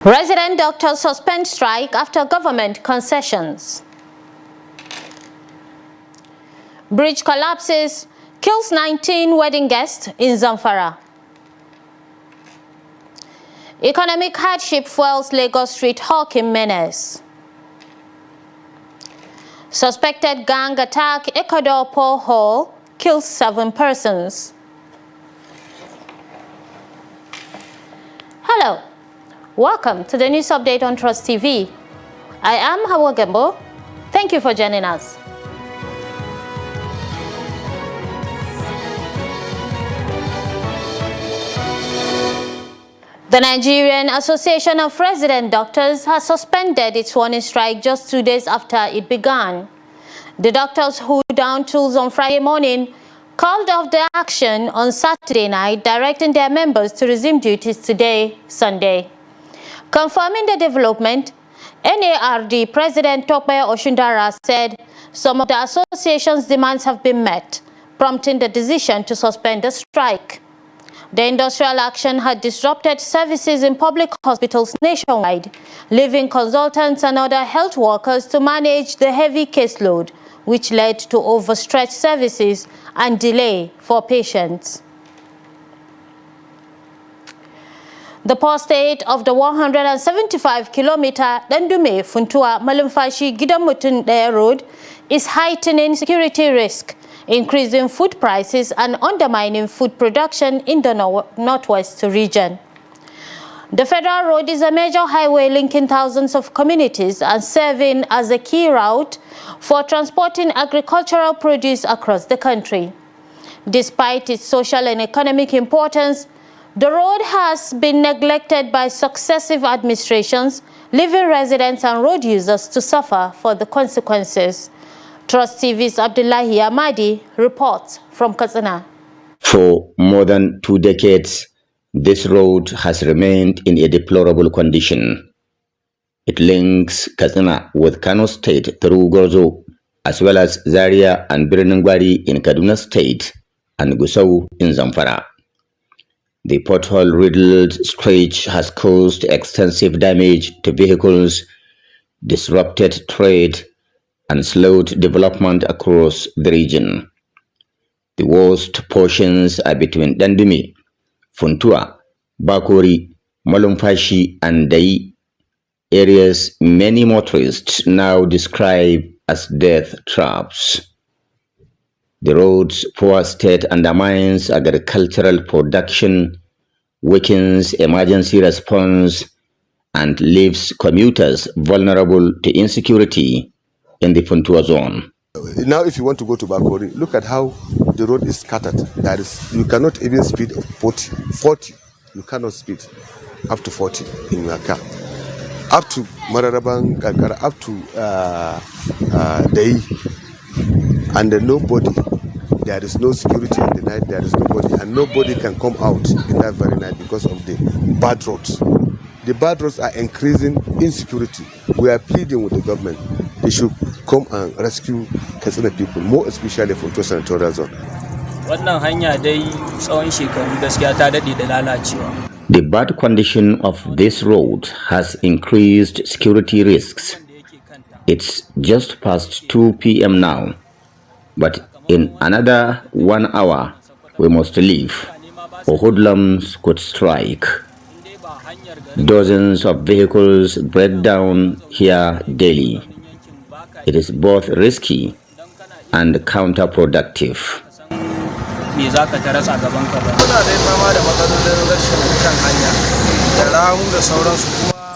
Resident doctors suspend strike after government concessions. Bridge collapses, kills 19 wedding guests in Zamfara. Economic hardship fuels Lagos street hawking menace. Suspected gang attack Ecuador Port Hall kills 7 persons. Hello. Welcome to the news update on Trust TV. I am Hawa Gembo. Thank you for joining us. The Nigerian Association of Resident Doctors has suspended its warning strike just 2 days after it began. The doctors who downed tools on Friday morning called off the action on Saturday night, directing their members to resume duties today, Sunday. Confirming the development, NARD President Tope Oshundara said some of the association's demands have been met, prompting the decision to suspend the strike. The industrial action had disrupted services in public hospitals nationwide, leaving consultants and other health workers to manage the heavy caseload, which led to overstretched services and delay for patients. The poor state of the 175-kilometer Dandume-Funtua-Malumfashi-Gidamutun road is heightening security risk, increasing food prices and undermining food production in the northwest region. The federal road is a major highway linking thousands of communities and serving as a key route for transporting agricultural produce across the country. Despite its social and economic importance, the road has been neglected by successive administrations, leaving residents and road users to suffer for the consequences. Trust TV's Abdullahi Ahmadi reports from Katsina. For more than 2 decades, this road has remained in a deplorable condition. It links Katsina with Kano State through Gozo, as well as Zaria and Birnin-Gwari in Kaduna State and Gusau in Zamfara. The pothole-riddled stretch has caused extensive damage to vehicles, disrupted trade, and slowed development across the region. The worst portions are between Dandume, Funtua, Bakori, Malumfashi, and Dai, areas many motorists now describe as death traps. The road's poor state undermines agricultural production, weakens emergency response, and leaves commuters vulnerable to insecurity in the Funtua zone. Now, if you want to go to Bakori, look at how the road is scattered. You cannot even speed 40. You cannot speed up to 40 in your car. Up to Mararabang, up to Dai. And nobody, there is no security in the night, there is nobody, and nobody can come out in that very night because of the bad roads. The bad roads are increasing insecurity. We are pleading with the government. They should come and rescue Katsina people, more especially from the senatorial zone. The bad condition of this road has increased security risks. It's just past 2 p.m. now. But in another 1 hour, we must leave, or hoodlums could strike. Dozens of vehicles break down here daily. It is both risky and counterproductive.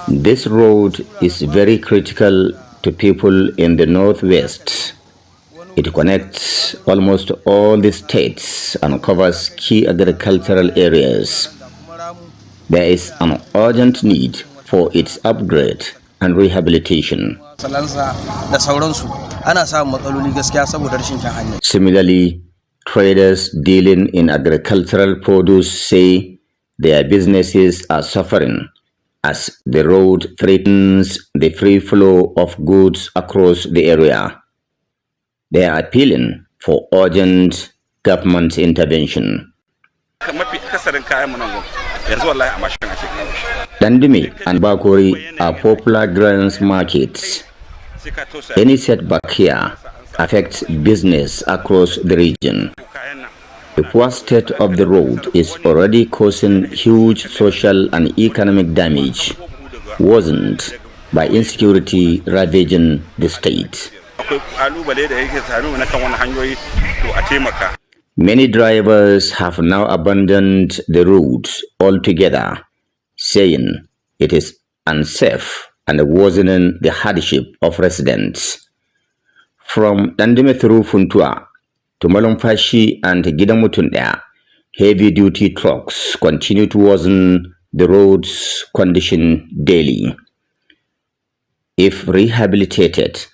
This road is very critical to people in the northwest. It connects almost all the states and covers key agricultural areas. There is an urgent need for its upgrade and rehabilitation. Similarly, traders dealing in agricultural produce say their businesses are suffering as the road threatens the free flow of goods across the area. They are appealing for urgent government intervention. Dandimi and Bakori are popular grains markets. Any setback here affects business across the region. The poor state of the road is already causing huge social and economic damage, worsened by insecurity ravaging the state. Many drivers have now abandoned the route altogether, saying it is unsafe and worsening the hardship of residents. From Dandime through Funtua to Malumfashi and Gidamutunda, heavy-duty trucks continue to worsen the road's condition daily. If rehabilitated,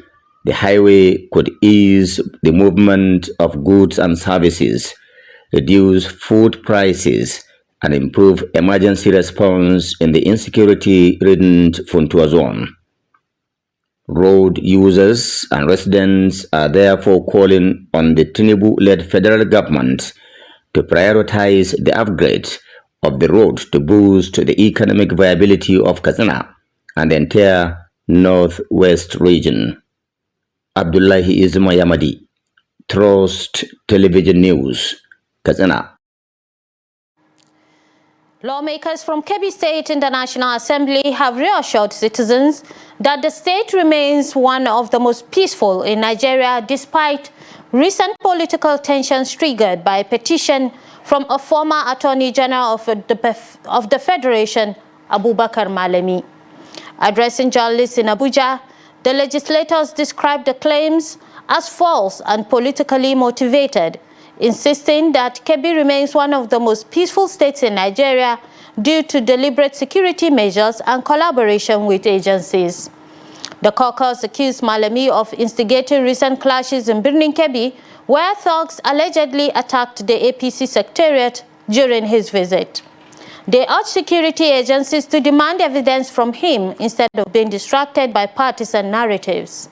the highway could ease the movement of goods and services, reduce food prices, and improve emergency response in the insecurity-ridden Funtua zone. Road users and residents are therefore calling on the Tinubu-led federal government to prioritize the upgrade of the road to boost the economic viability of Katsina and the entire northwest region. Abdullahi Izma Yamadi, Trust Television News, Katsina. Lawmakers from Kebbi State in the National Assembly have reassured citizens that the state remains one of the most peaceful in Nigeria despite recent political tensions triggered by a petition from a former Attorney General of the Federation, Abubakar Malami. Addressing journalists in Abuja, the legislators described the claims as false and politically motivated, insisting that Kebbi remains one of the most peaceful states in Nigeria due to deliberate security measures and collaboration with agencies. The caucus accused Malami of instigating recent clashes in Birnin Kebbi, where thugs allegedly attacked the APC secretariat during his visit. They urged security agencies to demand evidence from him instead of being distracted by partisan narratives.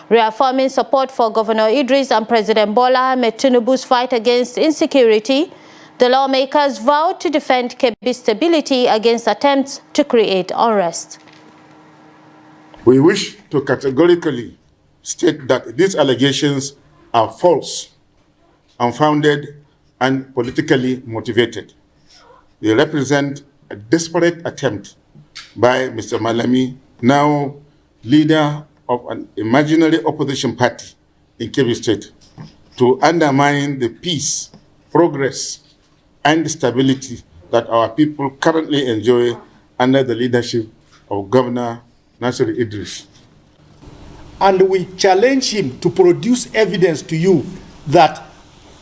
Reaffirming support for Governor Idris and President Bola Ahmed Tinubu's fight against insecurity, the lawmakers vowed to defend Kebbi's stability against attempts to create unrest. We wish to categorically state that these allegations are false, unfounded, and politically motivated. They represent a desperate attempt by Mr. Malami, now leader of an imaginary opposition party in Kebbi State, to undermine the peace, progress, and stability that our people currently enjoy under the leadership of Governor Nasir Idris. And we challenge him to produce evidence to you that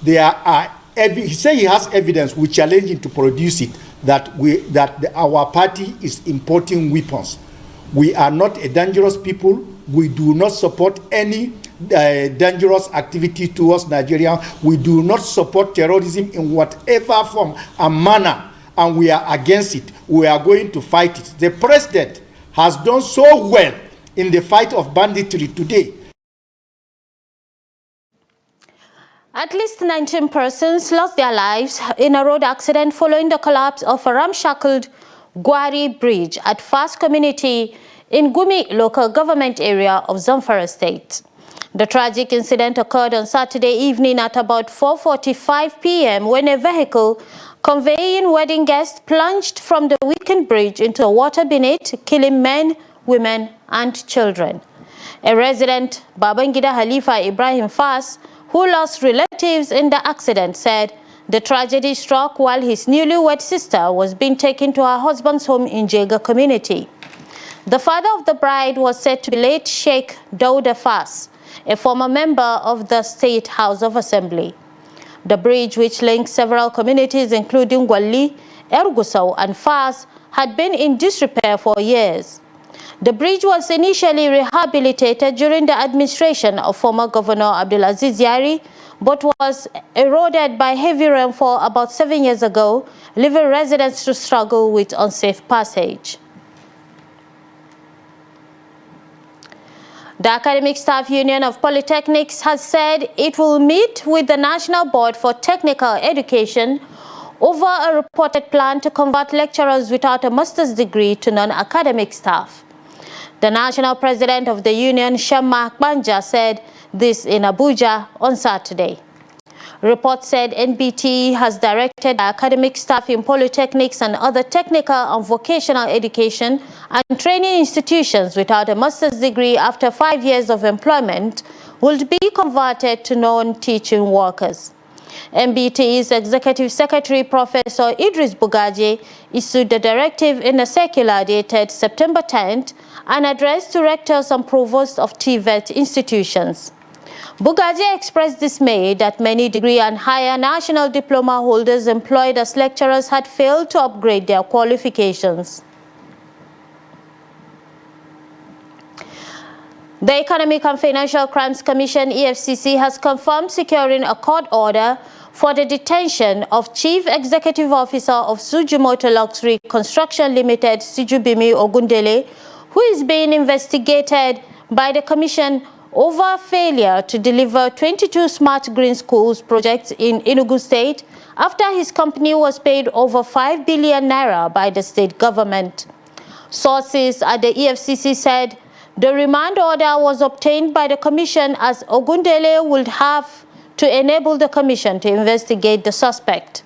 there are, he says he has evidence, we challenge him to produce it, that our party is importing weapons. We are not a dangerous people. We do not support any dangerous activity towards Nigeria. We do not support terrorism in whatever form and manner, and we are against it. We are going to fight it. The president has done so well in the fight of banditry today. At least 19 persons lost their lives in a road accident following the collapse of a ramshackled Gwari Bridge at Fast Community in Gumi local government area of Zamfara State. The tragic incident occurred on Saturday evening at about 4:45 p.m. when a vehicle conveying wedding guests plunged from the weakened bridge into the water beneath, killing men, women, and children. A resident, Babangida Halifa Ibrahim Fas, who lost relatives in the accident, said the tragedy struck while his newlywed sister was being taken to her husband's home in Jega community. The father of the bride was said to be late Sheikh Dauda Fas, a former member of the State House of Assembly. The bridge, which links several communities including Gwali, Ergusau, and Fas, had been in disrepair for years. The bridge was initially rehabilitated during the administration of former Governor Abdulaziz Yari, but was eroded by heavy rainfall about 7 years ago, leaving residents to struggle with unsafe passage. The Academic Staff Union of Polytechnics has said it will meet with the National Board for Technical Education over a reported plan to convert lecturers without a master's degree to non-academic staff. The national president of the union, Shamma Banja, said this in Abuja on Saturday. Reports said NBT has directed academic staff in polytechnics and other technical and vocational education and training institutions without a master's degree after 5 years of employment would be converted to non-teaching workers. NBT's Executive Secretary Professor Idris Bugaje issued the directive in a circular dated September 10th and addressed to rectors and provosts of TVET institutions. Bugaje expressed dismay that many degree and higher national diploma holders employed as lecturers had failed to upgrade their qualifications. The Economic and Financial Crimes Commission, EFCC, has confirmed securing a court order for the detention of Chief Executive Officer of Sujimoto Luxury Construction Limited, Sijubimi Ogundele, who is being investigated by the Commission over failure to deliver 22 smart green schools projects in Enugu State after his company was paid over 5 billion naira by the state government. Sources at the EFCC said the remand order was obtained by the Commission as Ogundele would have to enable the Commission to investigate the suspect.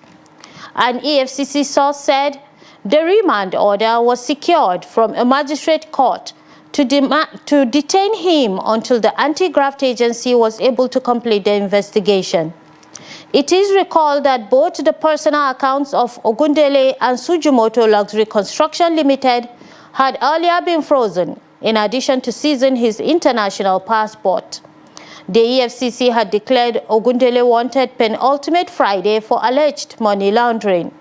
An EFCC source said the remand order was secured from a magistrate court to detain him until the anti-graft agency was able to complete the investigation. It is recalled that both the personal accounts of Ogundele and Sujimoto Luxury Construction Limited had earlier been frozen, in addition to seizing his international passport. The EFCC had declared Ogundele wanted penultimate Friday for alleged money laundering.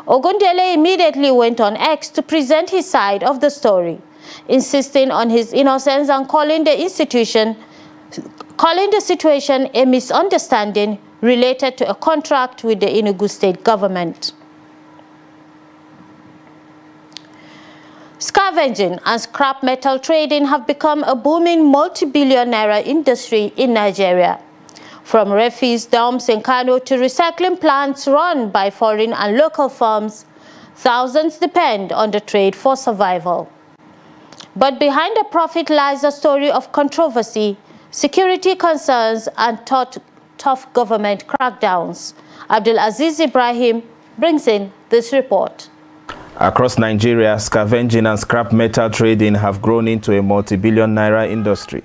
Ogundele immediately went on X to present his side of the story, insisting on his innocence and calling the situation a misunderstanding related to a contract with the Enugu state government. Scavenging and scrap metal trading have become a booming multi-billion naira industry in Nigeria. From refuse dumps in Kano to recycling plants run by foreign and local firms, thousands depend on the trade for survival. But behind the profit lies a story of controversy, security concerns, and tough government crackdowns. Abdul Aziz Ibrahim brings in this report. Across Nigeria, scavenging and scrap metal trading have grown into a multi-billion naira industry.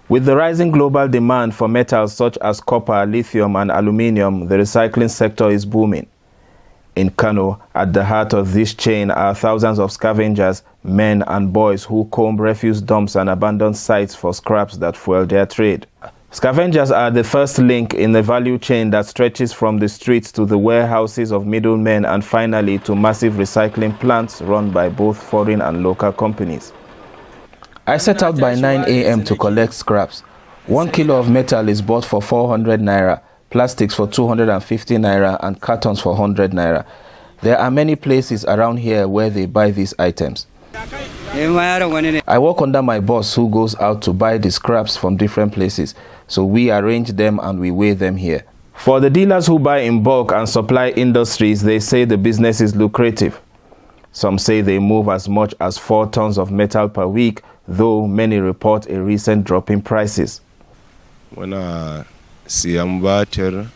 With the rising global demand for metals such as copper, lithium, and aluminium, the recycling sector is booming. In Kano, at the heart of this chain are thousands of scavengers, men and boys who comb refuse dumps and abandoned sites for scraps that fuel their trade. Scavengers are the first link in the value chain that stretches from the streets to the warehouses of middlemen and finally to massive recycling plants run by both foreign and local companies. I set out by 9 a.m. to collect scraps. 1 kilo of metal is bought for 400 naira. Plastics for 250 naira and cartons for 100 naira. There are many places around here where they buy these items. I work under my boss who goes out to buy the scraps from different places, so we arrange them and we weigh them here. For the dealers who buy in bulk and supply industries, they say the business is lucrative. Some say they move as much as 4 tons of metal per week, though many report a recent drop in prices. Siyan batir,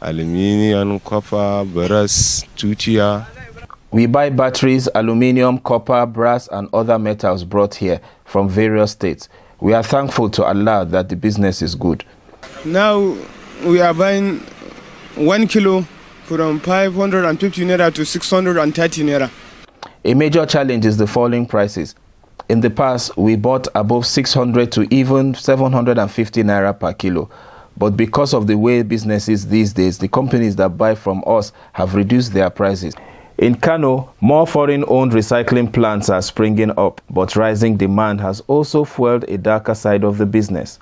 aluminium, copper, brass, tutiya. We buy batteries, aluminium, copper, brass, and other metals brought here from various states. We are thankful to Allah that the business is good. Now we are buying 1 kilo from 550 naira to 630 naira. A major challenge is the falling prices. In the past, we bought above 600 to even 750 naira per kilo. But because of the way business is these days, the companies that buy from us have reduced their prices. In Kano, more foreign-owned recycling plants are springing up, but rising demand has also fueled a darker side of the business.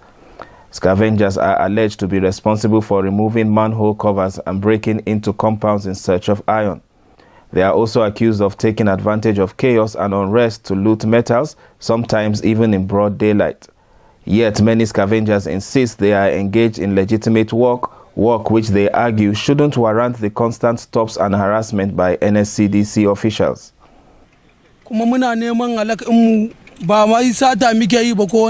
Scavengers are alleged to be responsible for removing manhole covers and breaking into compounds in search of iron. They are also accused of taking advantage of chaos and unrest to loot metals, sometimes even in broad daylight. Yet many scavengers insist they are engaged in legitimate work, work which they argue shouldn't warrant the constant stops and harassment by NSCDC officials.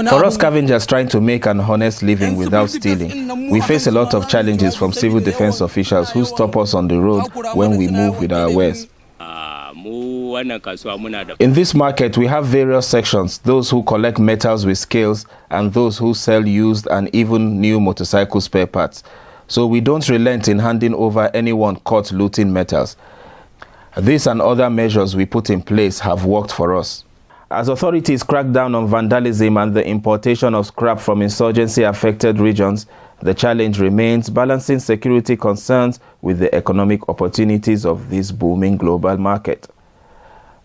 For us scavengers trying to make an honest living without stealing, we face a lot of challenges from civil defense officials who stop us on the road when we move with our wares. In this market, we have various sections, those who collect metals with scales and those who sell used and even new motorcycle spare parts. So we don't relent in handing over anyone caught looting metals. This and other measures we put in place have worked for us. As authorities crack down on vandalism and the importation of scrap from insurgency-affected regions, the challenge remains balancing security concerns with the economic opportunities of this booming global market.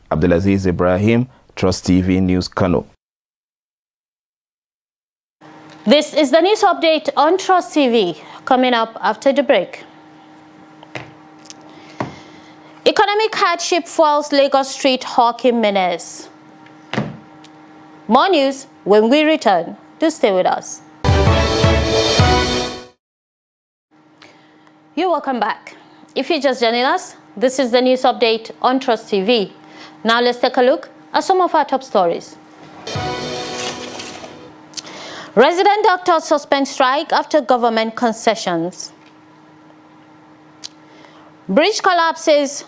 Abdulaziz Ibrahim, Trust TV News, Kano. This is the news update on Trust TV, coming up after the break. Economic hardship fuels Lagos street hawking menace. More news when we return. Do stay with us. You're welcome back. If you're just joining us, this is the news update on Trust TV. Now let's take a look at some of our top stories. Resident doctors suspend strike after government concessions. Bridge collapses,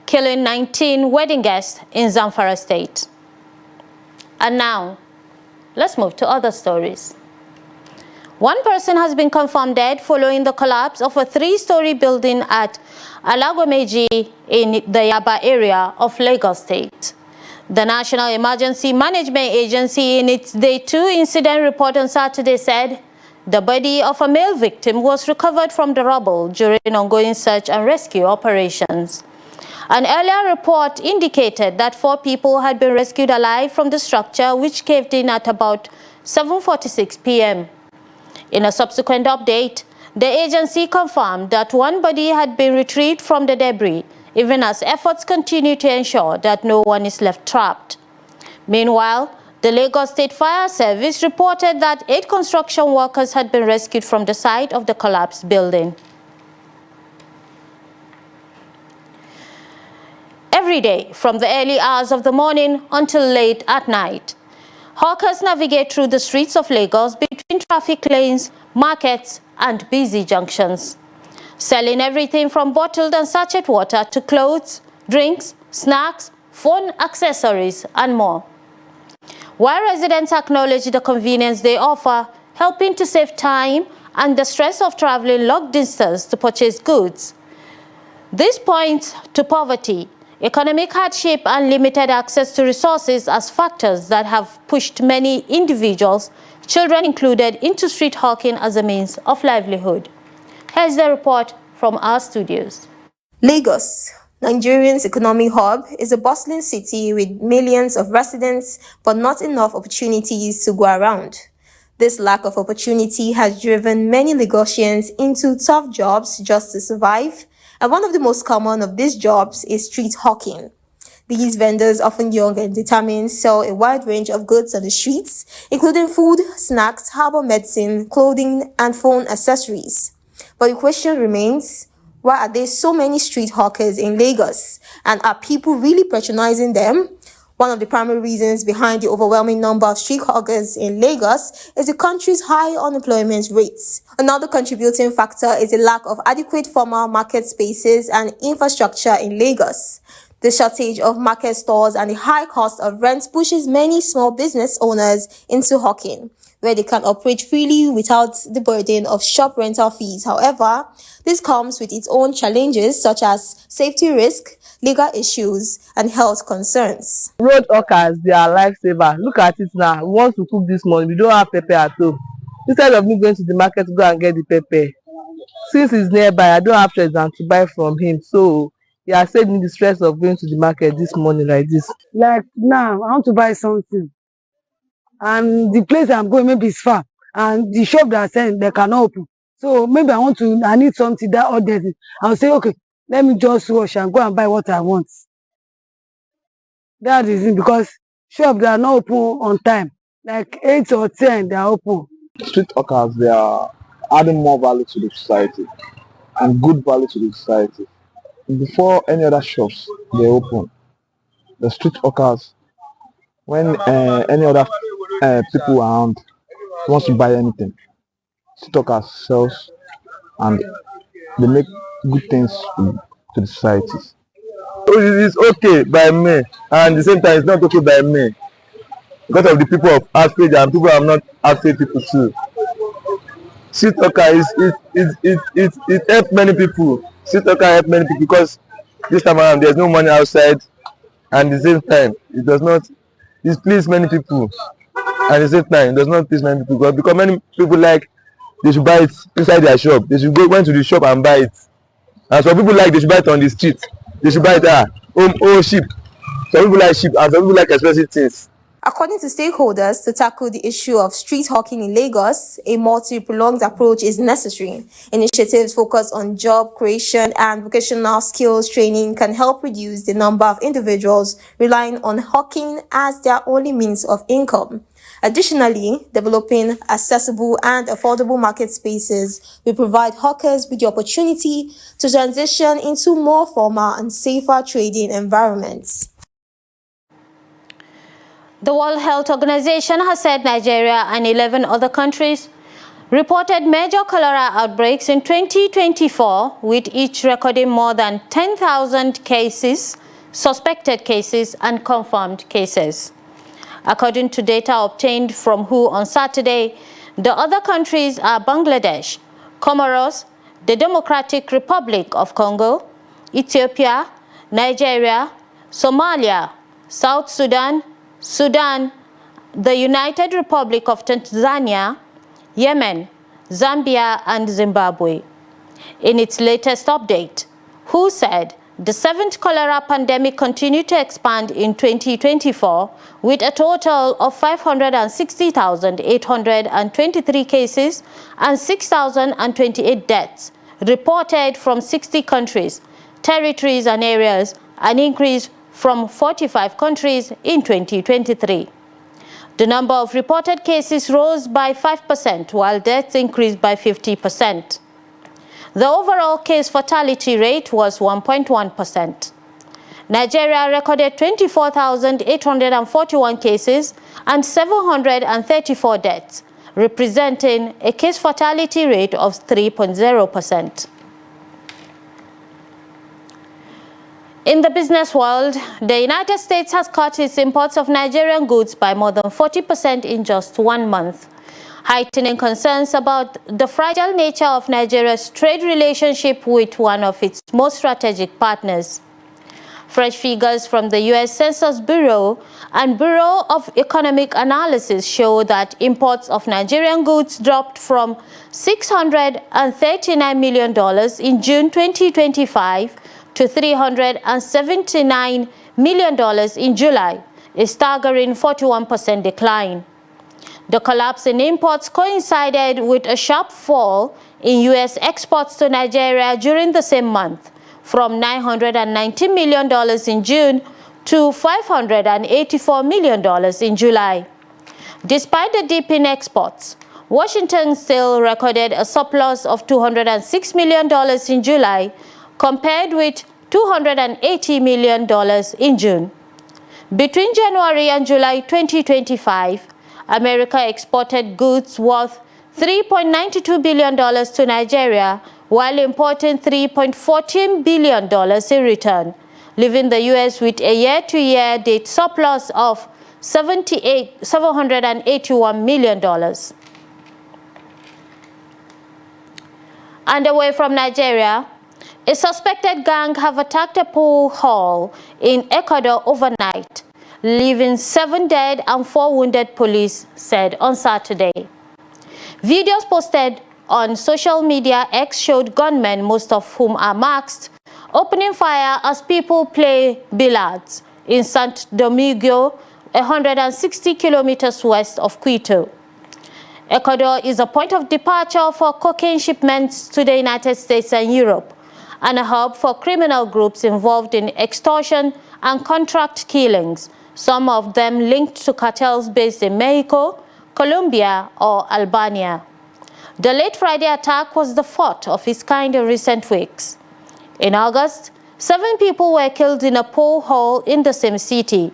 killing 19 wedding guests in Zamfara State. And now, let's move to other stories. One person has been confirmed dead following the collapse of a 3-story building at Alagomeji in the Yaba area of Lagos State. The National Emergency Management Agency, in its Day 2 incident report on Saturday, said the body of a male victim was recovered from the rubble during ongoing search and rescue operations. An earlier report indicated that 4 people had been rescued alive from the structure, which caved in at about 7:46 p.m. In a subsequent update, the agency confirmed that 1 body had been retrieved from the debris, even as efforts continue to ensure that no one is left trapped. Meanwhile, the Lagos State Fire Service reported that 8 construction workers had been rescued from the site of the collapsed building. Every day, from the early hours of the morning until late at night, hawkers navigate through the streets of Lagos between traffic lanes, markets, and busy junctions, selling everything from bottled and sachet water to clothes, drinks, snacks, phone accessories, and more. While residents acknowledge the convenience they offer, helping to save time and the stress of traveling long distance to purchase goods, this points to poverty, economic hardship, and limited access to resources as factors that have pushed many individuals, children included, into street hawking as a means of livelihood. Here's the report from our studios. Lagos, Nigeria's economic hub, is a bustling city with millions of residents, but not enough opportunities to go around. This lack of opportunity has driven many Lagosians into tough jobs just to survive, and one of the most common of these jobs is street hawking. These vendors, often young and determined, sell a wide range of goods on the streets, including food, snacks, herbal medicine, clothing, and phone accessories. But the question remains, why are there so many street hawkers in Lagos? And are people really patronizing them? One of the primary reasons behind the overwhelming number of street hawkers in Lagos is the country's high unemployment rates. Another contributing factor is the lack of adequate formal market spaces and infrastructure in Lagos. The shortage of market stores and the high cost of rent pushes many small business owners into hawking, where they can operate freely without the burden of shop rental fees. However, this comes with its own challenges such as safety risk, legal issues, and health concerns. Road hawkers, they are lifesaver. Look at it now. We want to cook this morning. We don't have pepper at home. Instead of me going to the market to go and get the pepper, since he's nearby, I don't have choice than to buy from him. So he has saved me the stress of going to the market this morning like this. Like now, I want to buy something, and the place I'm going maybe is far, and the shop that are selling, they cannot open. So maybe I need something that ordered it. I'll say, okay, let me just rush and go and buy what I want. That is it, because shops that are not open on time, like 8 or 10, they are open. Street hawkers, they are adding more value to the society and good value to the society. Before any other shops they open, the street hawkers, when any other people around wants to buy anything, street hawkers sells and they make good things to the societies. It's okay by me, and at the same time it's not okay by me because of the people of outside and people are not outside people too. Street hawker it help many people. Street hawker help many people because this time around there's no money outside, and at the same time it does not, it please many people, and at the same time it does not please many people because many people like they should buy it inside their shop. They should go to the shop and buy it. And some people like they should buy it on the street. They should buy it cheap. Some people like cheap and some people like expensive things. According to stakeholders, to tackle the issue of street hawking in Lagos, a multi-pronged approach is necessary. Initiatives focused on job creation and vocational skills training can help reduce the number of individuals relying on hawking as their only means of income. Additionally, developing accessible and affordable market spaces will provide hawkers with the opportunity to transition into more formal and safer trading environments. The World Health Organization has said Nigeria and 11 other countries reported major cholera outbreaks in 2024, with each recording more than 10,000 cases, suspected cases, and confirmed cases. According to data obtained from WHO on Saturday, the other countries are Bangladesh, Comoros, the Democratic Republic of Congo, Ethiopia, Nigeria, Somalia, South Sudan, Sudan, the United Republic of Tanzania, Yemen, Zambia, and Zimbabwe. In its latest update, WHO said the seventh cholera pandemic continued to expand in 2024 with a total of 560,823 cases and 6,028 deaths reported from 60 countries, territories, and areas, an increase from 45 countries in 2023. The number of reported cases rose by 5%, while deaths increased by 50%. The overall case fatality rate was 1.1%. Nigeria recorded 24,841 cases and 734 deaths, representing a case fatality rate of 3.0%. In the business world, the United States has cut its imports of Nigerian goods by more than 40% in just 1 month, heightening concerns about the fragile nature of Nigeria's trade relationship with one of its most strategic partners. Fresh figures from the U.S. Census Bureau and Bureau of Economic Analysis show that imports of Nigerian goods dropped from $639 million in June 2025 to $379 million in July, a staggering 41% decline. The collapse in imports coincided with a sharp fall in U.S. exports to Nigeria during the same month, from $990 million in June to $584 million in July. Despite the dip in exports, Washington still recorded a surplus of $206 million in July, compared with $280 million in June. Between January and July 2025, America exported goods worth $3.92 billion to Nigeria, while importing $3.14 billion in return, leaving the U.S. with a year-to-year date surplus of $781 million. And away from Nigeria, a suspected gang have attacked a pool hall in Ecuador overnight, leaving 7 dead and 4 wounded, police said on Saturday. Videos posted on social media X showed gunmen, most of whom are masked, opening fire as people play billiards in Santo Domingo, 160 kilometers west of Quito. Ecuador is a point of departure for cocaine shipments to the United States and Europe, and a hub for criminal groups involved in extortion and contract killings, some of them linked to cartels based in Mexico, Colombia, or Albania. The late Friday attack was the fourth of its kind in recent weeks. In August, 7 people were killed in a poll hall in the same city.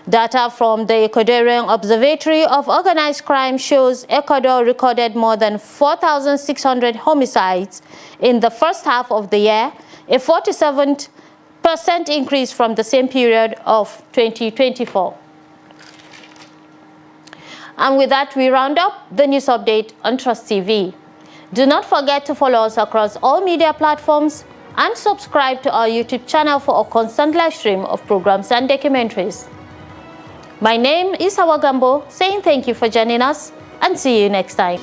Data from the Ecuadorian Observatory of Organized Crime shows Ecuador recorded more than 4,600 homicides in the first half of the year, a 47% increase from the same period of 2024. And with that, we round up the news update on Trust TV. Do not forget to follow us across all media platforms and subscribe to our YouTube channel for a constant live stream of programs and documentaries. My name is Hawa Gambo, saying thank you for joining us and see you next time.